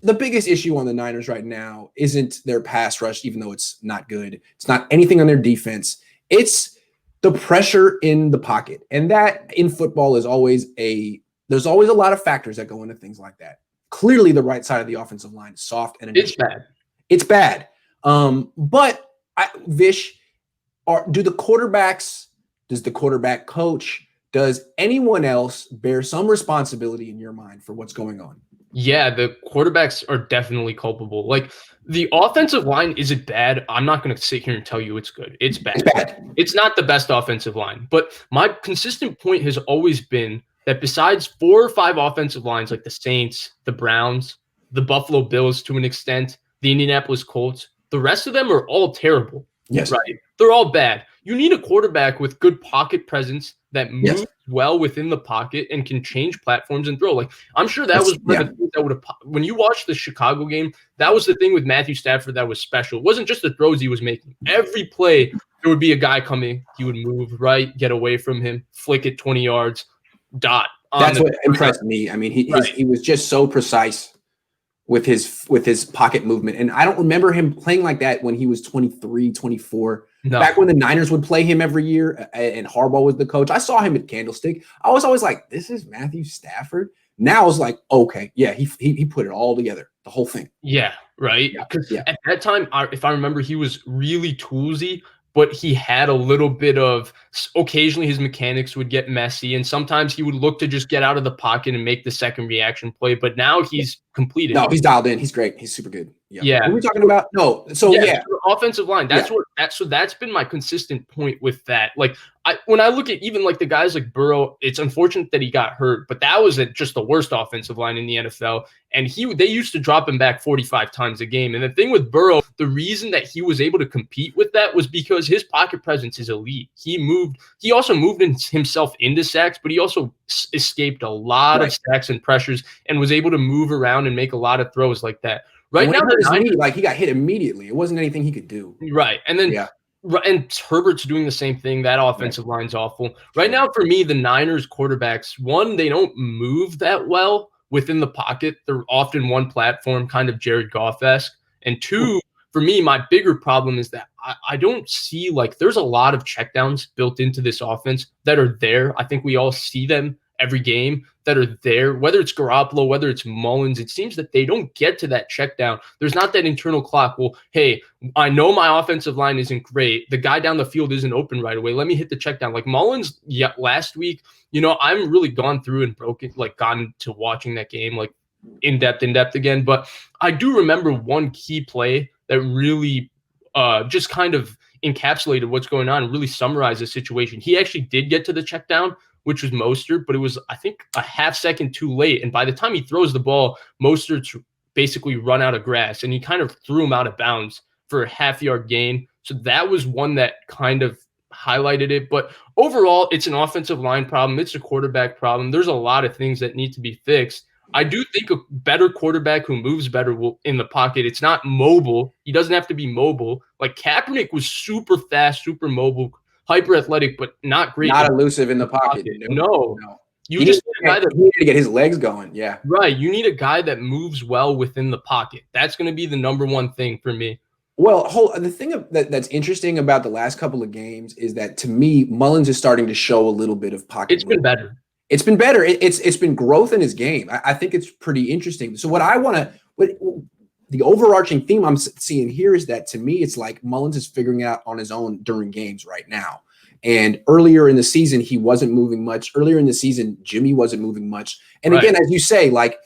the biggest issue on the Niners right now isn't their pass rush, even though it's not good. It's not anything on their defense. It's the pressure in the pocket. And that in football is there's always a lot of factors that go into things like that. Clearly, the right side of the offensive line is soft and it's bad. It's bad. But Vish, does the quarterback coach, does anyone else bear some responsibility in your mind for what's going on? Yeah, the quarterbacks are definitely culpable. Like, the offensive line, is it bad? I'm not going to sit here and tell you it's good. It's bad. It's bad. It's not the best offensive line. But my consistent point has always been that besides 4 or 5 offensive lines like the Saints, the Browns, the Buffalo Bills to an extent, the Indianapolis Colts, the rest of them are all terrible. Yes. Right? They're all bad. You need a quarterback with good pocket presence that moves well within the pocket and can change platforms and throw. Like, I'm sure that was one of the things that would have – when you watched the Chicago game, that was the thing with Matthew Stafford that was special. It wasn't just the throws he was making. Every play, there would be a guy coming. He would move right, get away from him, flick it 20 yards, dot. That's what impressed me. I mean, he was just so precise with his pocket movement. And I don't remember him playing like that when he was 23, 24. No. Back when the Niners would play him every year and Harbaugh was the coach. I saw him at Candlestick. I was always like, this is Matthew Stafford. Now it's like, okay, yeah, he put it all together, the whole thing. Yeah, right? Because at that time, if I remember, he was really toolsy, but he had a little bit of – occasionally his mechanics would get messy, and sometimes he would look to just get out of the pocket and make the second reaction play. But now he's completed. No, he's dialed in. He's great. He's super good. Yeah. What are we talking about? No. So, offensive line. That's been my consistent point with that. Like, when I look at even like the guys like Burrow, it's unfortunate that he got hurt, but that was just the worst offensive line in the NFL. And they used to drop him back 45 times a game. And the thing with Burrow, the reason that he was able to compete with that was because his pocket presence is elite. He also moved himself into sacks, but he also escaped a lot of sacks and pressures and was able to move around and make a lot of throws like that. Right now, he got hit immediately. It wasn't anything he could do. Right. And then and Herbert's doing the same thing. That offensive line's awful. Right now, for me, the Niners quarterbacks, one, they don't move that well within the pocket. They're often one platform, kind of Jared Goff-esque. And two, for me, my bigger problem is that I don't see, like, there's a lot of checkdowns built into this offense that are there. I think we all see them every game that are there, whether it's Garoppolo, whether it's Mullins. It seems that they don't get to that check down. There's not that internal clock. Well, hey, I know my offensive line isn't great. The guy down the field isn't open right away. Let me hit the check down. Like Mullins, last week, I'm really gone through and gotten to watching that game, like in depth again. But I do remember one key play that really just kind of encapsulated what's going on and really summarized the situation. He actually did get to the check down, which was Mostert, but it was, I think, a half second too late. And by the time he throws the ball, Mostert's basically run out of grass, and he kind of threw him out of bounds for a half-yard gain. So that was one that kind of highlighted it. But overall, it's an offensive line problem. It's a quarterback problem. There's a lot of things that need to be fixed. I do think a better quarterback who moves better in the pocket. It's not mobile. He doesn't have to be mobile. Like Kaepernick was super fast, super mobile, hyper athletic, but not great. Not elusive in the pocket. No. You just need to get his legs going. Yeah. Right. You need a guy that moves well within the pocket. That's going to be the number one thing for me. Well, the thing that's interesting about the last couple of games is that, to me, Mullins is starting to show a little bit of pocket. It's been better. It's been better. It's been growth in his game. I think it's pretty interesting. So the overarching theme I'm seeing here is that, to me, it's like Mullins is figuring it out on his own during games right now. And earlier in the season, he wasn't moving much. Earlier in the season, Jimmy wasn't moving much. And again, as you say, like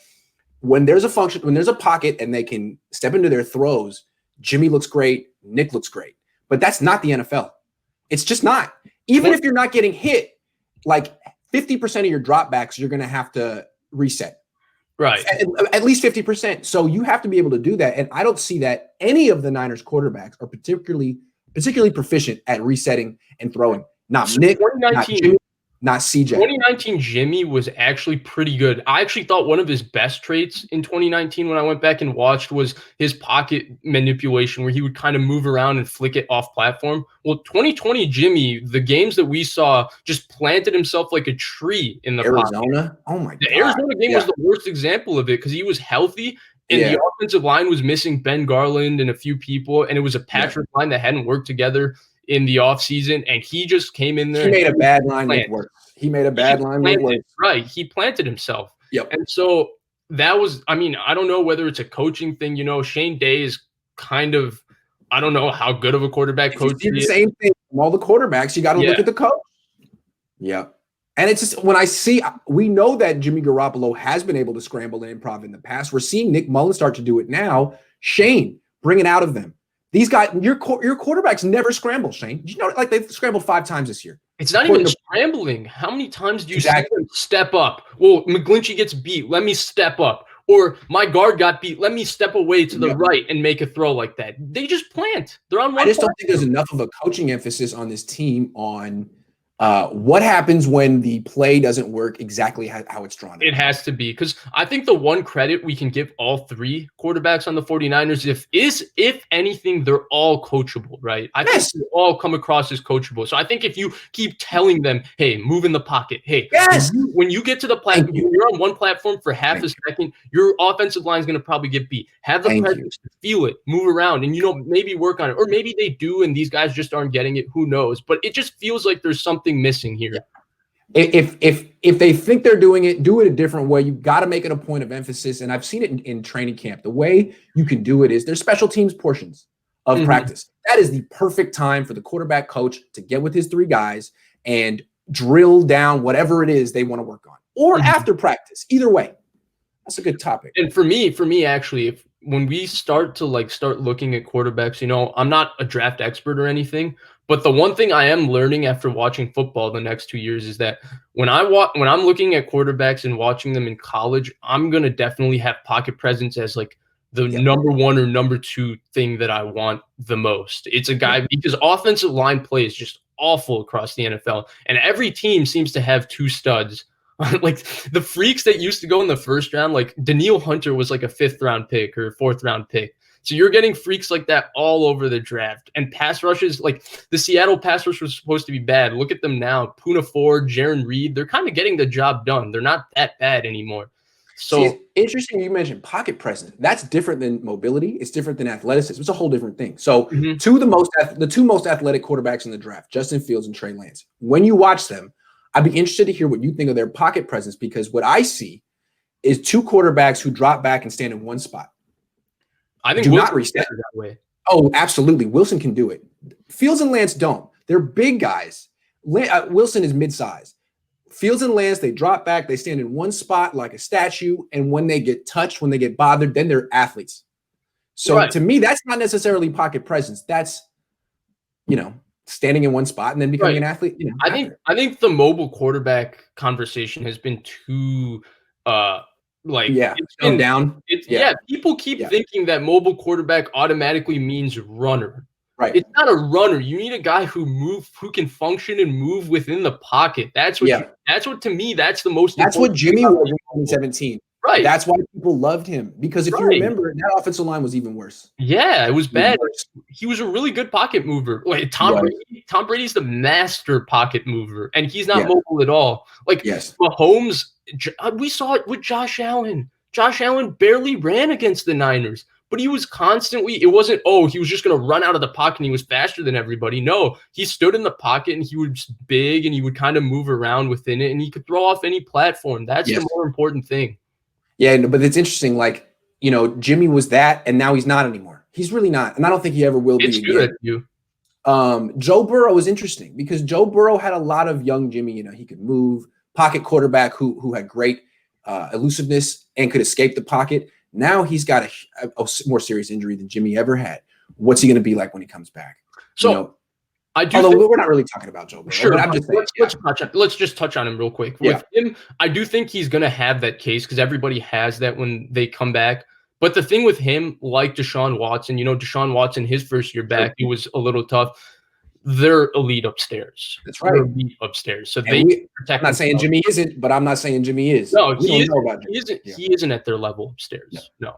when there's a pocket and they can step into their throws, Jimmy looks great, Nick looks great. But that's not the NFL. It's just not. Even if you're not getting hit, like 50% of your dropbacks, you're going to have to reset. Right. At least 50%. So you have to be able to do that. And I don't see that any of the Niners quarterbacks are particularly proficient at resetting and throwing. Not Nick, not Jimmy, not CJ. 2019 Jimmy was actually pretty good. I actually thought one of his best traits in 2019 when I went back and watched was his pocket manipulation, where he would kind of move around and flick it off platform. Well, 2020 Jimmy, the games that we saw, just planted himself like a tree in the Arizona. pocket. Oh my God. The Arizona game was the worst example of it because he was healthy And the offensive line was missing Ben Garland and a few people, and it was a patchwork line that hadn't worked together in the offseason, and he just came in there. He made a bad line make work. He made a bad line make work. Right. He planted himself. Yep. And so that was, I mean, I don't know whether it's a coaching thing. You know, Shane Day is kind of, I don't know how good of a quarterback coach he is. The same thing from all the quarterbacks. You got to look at the coach. Yeah. And it's just when I see, we know that Jimmy Garoppolo has been able to scramble and improv in the past. We're seeing Nick Mullins start to do it now. Shane, bring it out of them. These guys, your quarterbacks never scramble, Shane. Did you know, like they've scrambled 5 times this year? It's not even scrambling. How many times do you see them step up? Well, McGlinchey gets beat. Let me step up. Or my guard got beat. Let me step away to the right and make a throw like that. They just plant. They're on one. I just don't think there's enough of a coaching emphasis on this team on what happens when the play doesn't work exactly how it's drawn. It has to be, because I think the one credit we can give all 3 quarterbacks on the 49ers if anything, they're all coachable, right? I think they all come across as coachable. So I think if you keep telling them, hey, move in the pocket, hey, when you get to the platform, you're on one platform for half a second, your offensive line is going to probably get beat. Have the presence to feel it, move around, and, you know, maybe work on it. Or maybe they do, and these guys just aren't getting it. Who knows? But it just feels like there's something missing here. If they think they're doing it, do it a different way. You've got to make it a point of emphasis. And I've seen it in training camp. The way you can do it is there's special teams portions of practice. That is the perfect time for the quarterback coach to get with his 3 guys and drill down whatever it is they want to work on. Or after practice. Either way. That's a good topic. And for me, actually, when we start looking at quarterbacks, you know, I'm not a draft expert or anything, but the one thing I am learning after watching football the next 2 years is that when I'm looking at quarterbacks and watching them in college, I'm going to definitely have pocket presence as like the number 1 or number 2 thing that I want the most. It's a guy because offensive line play is just awful across the NFL, and every team seems to have 2 studs. Like the freaks that used to go in the first round, like Daniil Hunter was like a 5th round pick or a 4th round pick. So you're getting freaks like that all over the draft. And pass rushes, like the Seattle pass rush was supposed to be bad. Look at them now. Poona Ford, Jaron Reed, they're kind of getting the job done. They're not that bad anymore. So it's interesting you mentioned pocket presence. That's different than mobility. It's different than athleticism. It's a whole different thing. So the 2 most athletic quarterbacks in the draft, Justin Fields and Trey Lance. When you watch them, I'd be interested to hear what you think of their pocket presence, because what I see is 2 quarterbacks who drop back and stand in one spot. I think do Wilson not reset that way. Oh, absolutely. Wilson can do it. Fields and Lance don't. They're big guys. Wilson is mid-size. Fields and Lance, they drop back, they stand in one spot like a statue, and when they get touched, when they get bothered, then they're athletes. So to me, that's not necessarily pocket presence. That's, you know, standing in one spot and then becoming an athlete. You know, I think the mobile quarterback conversation has been too it's been down. People keep thinking that mobile quarterback automatically means runner. Right. It's not a runner. You need a guy who can function and move within the pocket. That's what to me, that's the most. That's what Jimmy was in 2017. Right. That's why people loved him, because if you remember, that offensive line was even worse. Yeah, it was bad. He was a really good pocket mover. Like Tom Brady's the master pocket mover, and he's not mobile at all. Like Mahomes, we saw it with Josh Allen. Josh Allen barely ran against the Niners, but he was constantly, it wasn't, he was just going to run out of the pocket and he was faster than everybody. No, he stood in the pocket and he was big and he would kind of move around within it and he could throw off any platform. That's the more important thing. Yeah, but it's interesting. Like, you know, Jimmy was that, and now he's not anymore. He's really not, and I don't think he ever will be again. Joe Burrow was interesting because Joe Burrow had a lot of young Jimmy. You know, he could move, pocket quarterback who had great elusiveness and could escape the pocket. Now he's got a more serious injury than Jimmy ever had. What's he going to be like when he comes back? So, you know, I do. Although we're not really talking about Joe Burrow. Sure, but I'm just saying, let's just touch on him real quick. With him, I do think he's going to have that case because everybody has that when they come back. But the thing with him, like Deshaun Watson, you know, Deshaun Watson, his first year back, he was a little tough. They're elite upstairs. That's right. They're elite upstairs. So and I'm not saying Jimmy isn't, but I'm not saying Jimmy is. No, he isn't at their level upstairs. No.